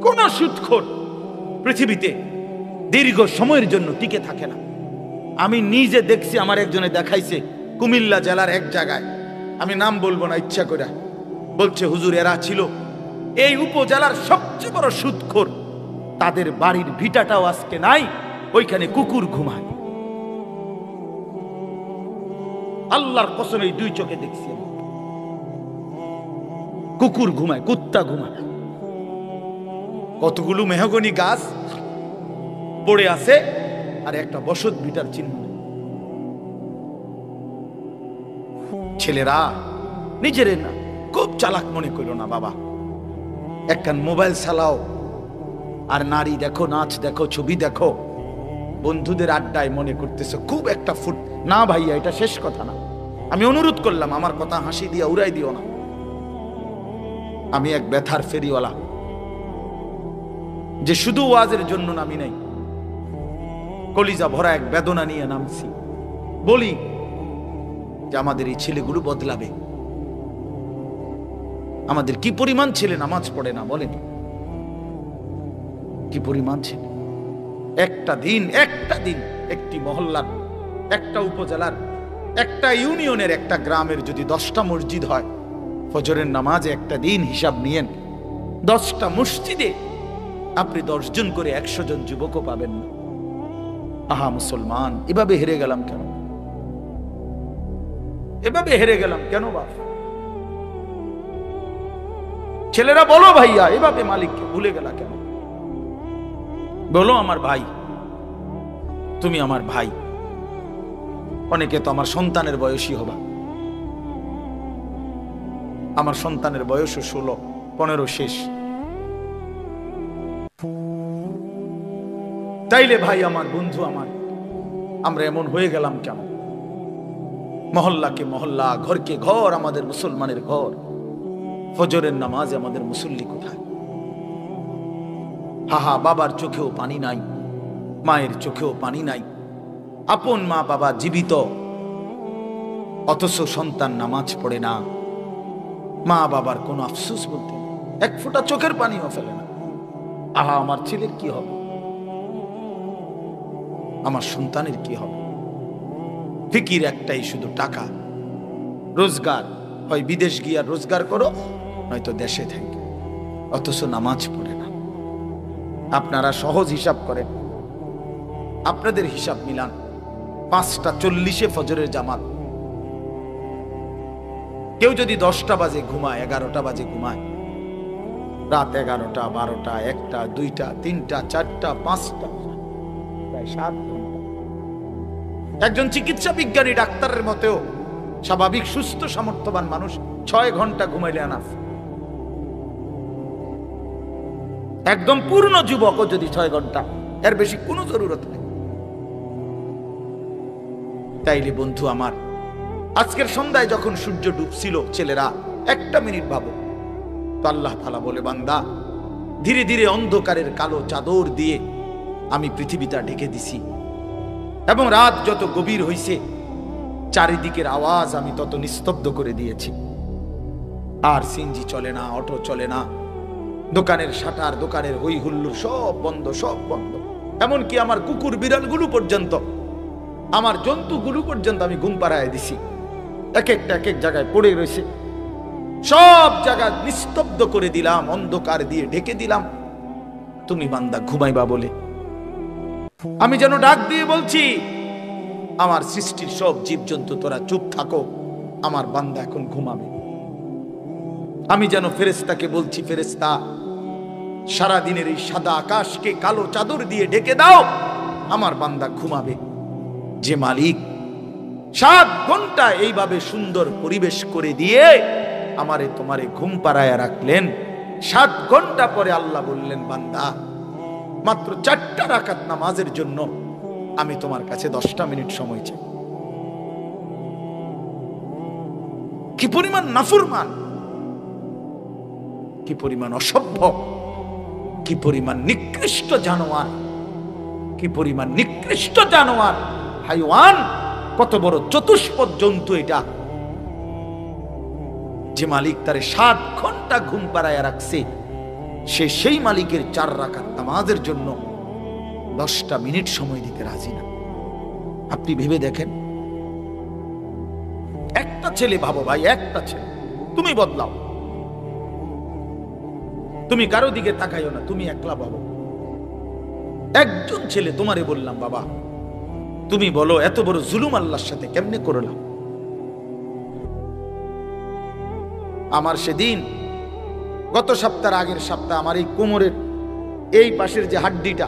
কোন সুদখোর পৃথিবীতে দীর্ঘ সময়ের জন্য টিকে থাকে না। আমি নিজে দেখছি, আমার একজনে দেখাইছে কুমিল্লা জেলার এক জায়গায়, আমি নাম বলবো না ইচ্ছা করে, বলছে হুজুর এরা ছিল এই উপজেলার সবচেয়ে বড় সুদখোর, তাদের বাড়ির ভিটাটাও আজকে নাই, ওইখানে কুকুর ঘুমায়। আল্লাহর কসম এই দুই চোখে দেখছি, কুকুর ঘুমায়, কুত্তা ঘুমায়। কতগুলো মেহগনি গাছ পড়ে আছে আর একটা বসত ভিটার চিহ্ন। ছেলেরা নিজের না খুব চালাক মনে করো না বাবা, একখান মোবাইল চালাও আর নারী দেখো, নাচ দেখো, ছবি দেখো, বন্ধুদের আড্ডায় মনে করতেছে খুব একটা ফুট না। ভাইয়া এটা শেষ কথা না, আমি অনুরোধ করলাম আমার কথা হাসি দিয়া উড়াই দিও না। আমি এক ব্যথার ফেরিওয়ালা যে শুধু ওয়াজের জন্য নামি নাই, কলিজা ভরা এক বেদনা নিয়ে নামছি। বলি যে আমাদের এই ছেলেগুলো বদলাবে। আমাদের কি পরিমাণ ছেলে নামাজ পড়ে না বলেন, কি পরিমাণ ছেলে। একটা দিন একটি মহল্লার, একটা উপজেলার, একটা ইউনিয়নের, একটা গ্রামের যদি 10টা মসজিদ হয়, ফজরের নামাজে একটা দিন হিসাব নিয়েন, 10টা মসজিদে আপনি 10 জন করে 100 জন যুবকও পাবেন না। আহা মুসলমান, এভাবে হেরে গেলাম কেন? এভাবে হেরে গেলাম কেন বাপ? ছেলেরা বলো ভাইয়া, এভাবে মালিককে ভুলে গেলা কেন? বলো আমার ভাই, তুমি আমার ভাই। অনেকে তো আমার সন্তানের বয়সী হবা, আমার সন্তানের বয়স 16, 15 শেষ। তাইলে ভাই আমার, বন্ধু আমার, আমরা এমন হয়ে গেলাম কেন? মহল্লাকে মহল্লা, ঘরকে ঘর আমাদের মুসলমানের ঘর, ফজরের নামাজে আমাদের মুসল্লি কোথায়? হাহা, বাবার চোখেও পানি নাই, মায়ের চোখেও পানি নাই। আপন মা বাবা জীবিত, অথচ সন্তান নামাজ পড়ে না। মা বাবার কোনো আফসোস বলতে এক ফোঁটা চোখের পানিও ফেলে না। আহা, আমার ছেলের কি হবে? আমার সন্তানের কি হবে? ফিকির একটাই, শুধু টাকা, রোজগার। হয় বিদেশ গিয়া রোজগার করো, নয়তো দেশে থেকে, অথচ নামাজ পড়ে না। আপনারা সহজ হিসাব করেন, আপনাদের হিসাব মিলান। 5:40 ফজরের জামাত, কেউ যদি 10টা বাজে ঘুমায়, 11টা বাজে ঘুমায়, রাত 11টা, 12টা, 1টা, 2টা, 3টা, 4টা, 5টা, প্রায় 7 ঘন্টা। একজন চিকিৎসা বিজ্ঞানী ডাক্তারের মতেও স্বাভাবিক সুস্থ সামর্থ্যবান মানুষ 6 ঘন্টা ঘুমাইলে আনাফ। একদম পূর্ণ যুবকও যদি 6 ঘন্টা, এর বেশি কোনো জরুরত নেই। তাইলে বন্ধু আমার, আজকের সন্ধ্যায় যখন সূর্য ডুবছিল, ছেলেরা 1টা মিনিট ভাবো তো, আল্লাহ তাআলা বলে, বান্দা ধীরে ধীরে অন্ধকারের কালো চাদর দিয়ে আমি পৃথিবীটা ঢেকে দিছি, এবং রাত যত গভীর হইছে চারিদিকের আওয়াজ আমি তত নিস্তব্ধ করে দিয়েছি। আর সিএনজি চলে না, অটো চলে না, দোকানের শাটার, দোকানের হই হুল্লোড় সব বন্ধ, সব বন্ধ। এমনকি আমার কুকুর বিড়ালগুলো পর্যন্ত, আমার জন্তুগুলো পর্যন্ত আমি ঘুম পাড়ায় দিছি। এক এক জায়গায় পড়ে রয়েছে, সব জায়গা নিস্তব্ধ করে দিলাম, অন্ধকার দিয়ে ঢেকে দিলাম। তুমি বান্দা ঘুমাইবা বলে আমি যেন ডাক দিয়ে বলছি, আমার সৃষ্টির সব জীবজন্তু তোরা চুপ থাকো, আমার বান্দা এখন ঘুমাবে। আমি যেন ফেরেশতাকে বলছি, ফেরেশতা সারাদিনের এই সাদা আকাশকে কালো চাদর দিয়ে ঢেকে দাও, আমার বান্দা ঘুমাবে। যে মালিক 7 ঘন্টা এইভাবে সুন্দর পরিবেশ করে দিয়ে আমারে তোমারে ঘুম পাড়ায় রাখলেন, 7 ঘন্টা পরে আল্লাহ বললেন, বান্দা মাত্র 4টা রাকাত নামাজের জন্য আমি তোমার কাছে 10টা মিনিট সময় চাই। কি পরিমাণ নাফরমান, কি পরিমাণ অসভ্য, কি পরিমাণ নিকৃষ্ট জানোয়ার, কি পরিমাণ নিকৃষ্ট জানোয়ার, হাইওয়ান, কত বড় চতুষ্পদ জন্তু এটা, যে মালিক তারে 7 ঘন্টা ঘুম পাড়ায় রাখছে, সে সেই মালিকের 4 রাকাত নামাজের জন্য 10টা মিনিট সময় দিতে রাজি না। আপনি ভেবে দেখেন, একটা ছেলে, ভাবো ভাই, একটা ছেলে, তুমি বদলাও, তুমি কারো দিকে তাকাইও না, তুমি একলা ভাবো, একজন ছেলে। তোমারে বললাম বাবা, তুমি বলো এত বড় জুলুম আল্লাহর সাথে কেমনে করলাম? আমার সেদিন গত সপ্তাহের আগের সপ্তাহ আমার এই কোমরের এই পাশের যে হাড্ডিটা